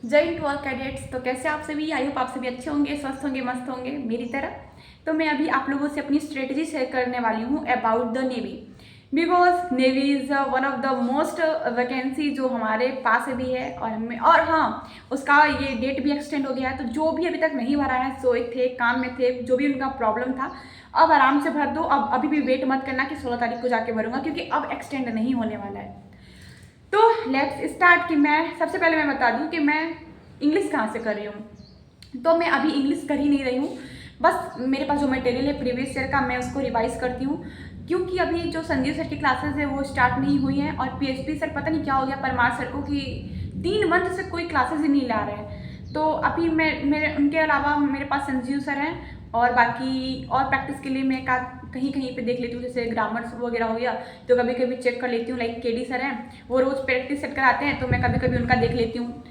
जय Hind to all cadets. तो कैसे आप सभी? आई होप आप सभी अच्छे होंगे, स्वस्थ होंगे, मस्त होंगे मेरी तरह। तो मैं अभी आप लोगों से अपनी स्ट्रेटजी शेयर करने वाली हूँ about the navy, because navy is one of the most vacancy जो हमारे पास अभी है। और हाँ, उसका ये डेट भी एक्सटेंड हो गया है। तो जो भी अभी तक नहीं भरा है, सोए थे, काम में थे, जो भी उनका प्रॉब्लम था, अब आराम से भर दो। अब अभी भी वेट मत करना कि 16 तारीख को जाके भरूंगा, क्योंकि अब एक्सटेंड नहीं होने वाला है। तो लेट्स स्टार्ट। कि मैं सबसे पहले मैं बता दूं कि मैं इंग्लिश कहाँ से कर रही हूँ। तो मैं अभी इंग्लिश कर ही नहीं रही हूँ, बस मेरे पास जो मटेरियल है प्रीवियस ईयर का, मैं उसको रिवाइज करती हूँ। क्योंकि अभी जो संजीव सर की क्लासेस है वो स्टार्ट नहीं हुई हैं, और पीएचपी सर पता नहीं क्या हो गया परमार सर को कि 3 मंथ से कोई क्लासेस ही नहीं ला रहे हैं। तो अभी मैं मेरे उनके अलावा मेरे पास संजीव सर हैं, और बाकी और प्रैक्टिस के लिए मैं कहीं कहीं पे देख लेती हूँ, जैसे ग्रामर वगैरह हो गया तो कभी कभी चेक कर लेती हूँ। लाइक केडी सर हैं, वो रोज़ प्रैक्टिस सेट कराते हैं, तो मैं कभी कभी उनका देख लेती हूँ।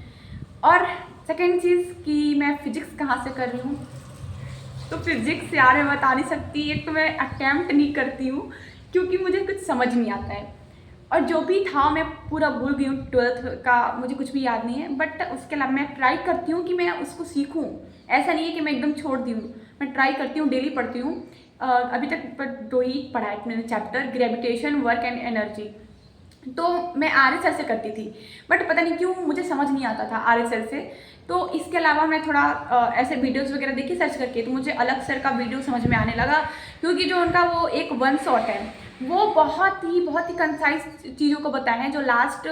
और सेकेंड चीज़ कि मैं फिजिक्स कहाँ से कर रही हूँ। तो फिजिक्स यार मैं बता नहीं सकती, एक तो मैं अटैम्प्ट नहीं करती हूँ क्योंकि मुझे कुछ समझ नहीं आता है, और जो भी था मैं पूरा भूल गई हूँ। 12th का मुझे कुछ भी याद नहीं है, बट उसके अलावा मैं ट्राई करती हूँ कि मैं उसको सीखूँ। ऐसा नहीं है कि मैं एकदम छोड़ दी हूँ, मैं ट्राई करती हूँ, डेली पढ़ती हूँ। अभी तक पर 2 ही पढ़ा है मैंने chapter, gravitation, work and energy. तो मैं आर एस एल से करती थी, बट पता नहीं क्यों मुझे समझ नहीं आता था आर एस एल से। तो इसके अलावा मैं थोड़ा ऐसे वीडियोस वगैरह देखी सर्च करके, तो मुझे अलग सर का वीडियो समझ में आने लगा। क्योंकि जो उनका वो एक वन शॉट है, वो बहुत ही कंसाइज चीज़ों को बताए हैं। जो लास्ट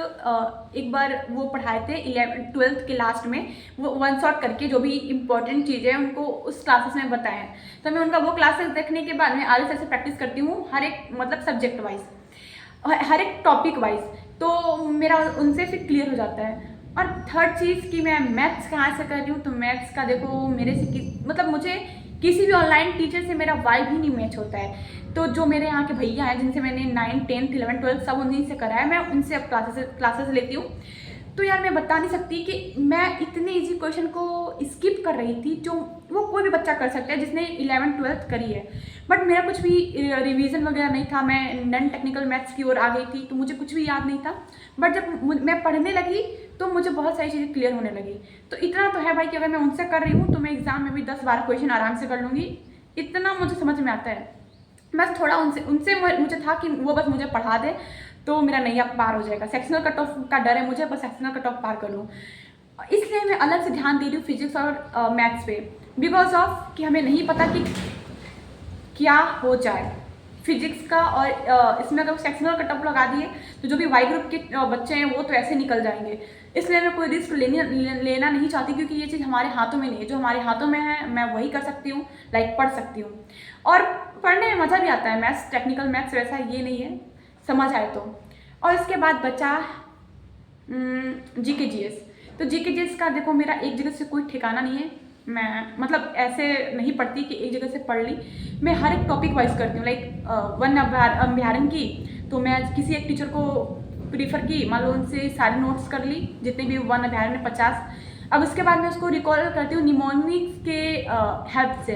एक बार वो पढ़ाए थे 11th 12th के लास्ट में, वो वन शॉट करके जो भी इंपॉर्टेंट चीज़ें उनको उस क्लासेस में बताए हैं। तो मैं उनका वो क्लासेस देखने के बाद मैं आर एस एल से प्रैक्टिस करती हूँ, हर एक मतलब सब्जेक्ट वाइज, हर एक टॉपिक वाइज। तो मेरा उनसे फिर क्लियर हो जाता है। और थर्ड चीज़ कि मैं मैथ्स कहाँ से कर रही हूँ। तो मैथ्स का देखो, मेरे से मतलब मुझे किसी भी ऑनलाइन टीचर से मेरा वाइब ही नहीं मैच होता है। तो जो मेरे यहाँ के भैया हैं, जिनसे मैंने 9th 10th 11th 12th सब उन्हीं से करा है, मैं उनसे अब क्लासेस लेती हूँ। तो यार मैं बता नहीं सकती कि मैं इतने इजी क्वेश्चन को स्किप कर रही थी, जो वो कोई भी बच्चा कर सकता है जिसने 11th 12th करी है। बट मेरा कुछ भी रिवीजन वगैरह नहीं था, मैं नॉन टेक्निकल मैथ्स की ओर आ गई थी, तो मुझे कुछ भी याद नहीं था। बट जब मैं पढ़ने लगी तो मुझे बहुत सारी चीज़ें क्लियर होने लगी। तो इतना तो है भाई कि अगर मैं उनसे कर रही हूँ तो मैं एग्जाम में भी 10-12 क्वेश्चन आराम से कर लूँगी। इतना मुझे समझ में आता है। बस थोड़ा उनसे उनसे मुझे था कि वो बस मुझे पढ़ा दे तो मेरा नैया पार हो जाएगा। सेक्शनल कट ऑफ का डर है मुझे, बस सेक्शनल कट ऑफ पार कर लूँ। इसलिए मैं अलग से ध्यान दे रही हूँ फिजिक्स और मैथ्स पे, बिकॉज ऑफ कि हमें नहीं पता कि क्या हो जाए फिजिक्स का। और इसमें अगर सेक्शनल कट ऑफ लगा दिए तो जो भी वाई ग्रुप के बच्चे हैं वो तो ऐसे निकल जाएंगे। इसलिए मैं कोई रिस्क लेना नहीं चाहती, क्योंकि ये चीज़ हमारे हाथों में नहीं है। जो हमारे हाथों में है मैं वही कर सकती हूँ, लाइक पढ़ सकती हूँ। और पढ़ने में मज़ा भी आता है। मैथ्स, टेक्निकल मैथ्स वैसा ये नहीं है, समझ आए तो। और इसके बाद बचा जी के जी एस। तो जी के जी एस का देखो, मेरा एक जगह से कोई ठिकाना नहीं है। मैं मतलब ऐसे नहीं पढ़ती कि एक जगह से पढ़ ली, मैं हर एक टॉपिक वाइज करती हूँ। लाइक वन अभ्यारण की, तो मैं किसी एक टीचर को प्रीफर की, मान लो उनसे सारे नोट्स कर ली जितने भी वन अभ्यारण में 50। अब उसके बाद मैं उसको रिकॉल करती हूँ निमोनिक्स के हेल्प से।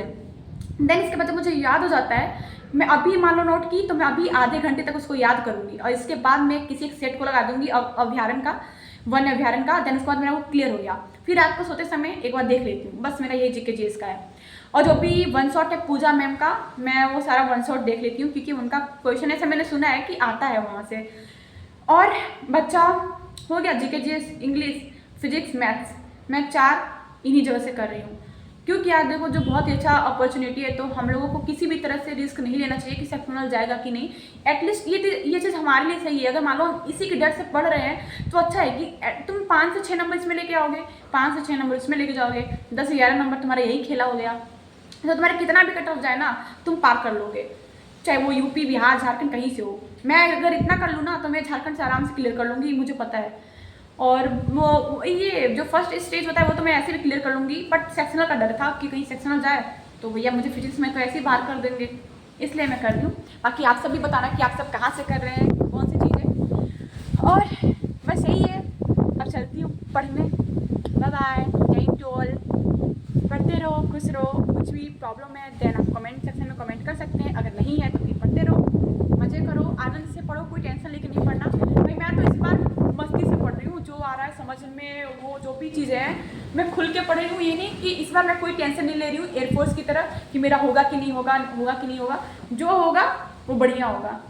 देन इसके बाद जब मुझे याद हो जाता है, मैं अभी मान लो नोट की तो मैं अभी आधे घंटे तक उसको याद करूँगी, और इसके बाद मैं किसी एक सेट को लगा दूंगी अभ्यारण का, वन अभ्यारण का। देन उसके बाद मेरा वो क्लियर हो गया, फिर रात को सोते समय एक बार देख लेती हूँ। बस मेरा यही जीके जीएस का है। और जो भी वन शॉट है पूजा मैम का, मैं वो सारा वन शॉट देख लेती हूँ, क्योंकि उनका क्वेश्चन ऐसा मैंने सुना है कि आता है वहाँ से। और बच्चा हो गया GK GS, English, physics, maths. मैं 4 इन्हीं जगह से कर रही हूँ। क्योंकि यार देखो, जो बहुत ही अच्छा अपॉर्चुनिटी है, तो हम लोगों को किसी भी तरह से रिस्क नहीं लेना चाहिए कि सेक्शनल जाएगा कि नहीं। एटलीस्ट ये चीज़ हमारे लिए सही है। अगर मान लो हम इसी के डर से पढ़ रहे हैं तो अच्छा है कि तुम 5 से 6 नंबर इसमें लेके आओगे, 5 से 6 नंबर इसमें लेके जाओगे, 10-11 नंबर तुम्हारा यही खेला हो गया। तो तुम्हारा कितना भी कट ऑफ जाए ना, तुम पार कर लोगे, चाहे वो यूपी, बिहार, झारखंड कहीं से हो। मैं अगर इतना कर लूँ ना तो मैं झारखंड से आराम से क्लियर कर लूँगी, मुझे पता है। और वो ये जो फर्स्ट स्टेज होता है वो तो मैं ऐसे भी क्लियर कर लूँगी, बट सेक्शनल का डर था कि कहीं सेक्शनल जाए तो भैया मुझे फिजिक्स में तो ऐसे ही बाहर कर देंगे, इसलिए मैं कर रही हूँ। बाकी आप सब भी बताना कि आप सब कहाँ से कर रहे हैं, कौन सी चीज़ें। और बस यही है, अब चलती हूँ पढ़ने। Bye bye, thank you all. पढ़ते रहो, खुश रहो। कुछ भी प्रॉब्लम है देन आप कमेंट सेक्शन में कमेंट कर सकते हैं, अगर नहीं है तो फिर पढ़ते रहो, मज़े करो, आनंद से पढ़ो, कोई टेंशन लेके नहीं पढ़ना। भाई मैं तो इस बार मस्ती से पढ़ रही हूँ, जो आ रहा है समझ में वो जो भी चीज़ें हैं मैं खुल के पढ़ रही हूँ। ये नहीं कि इस बार मैं कोई टेंशन नहीं ले रही हूँ एयरफोर्स की तरह कि मेरा होगा कि नहीं होगा, होगा कि नहीं होगा। जो होगा वो बढ़िया होगा।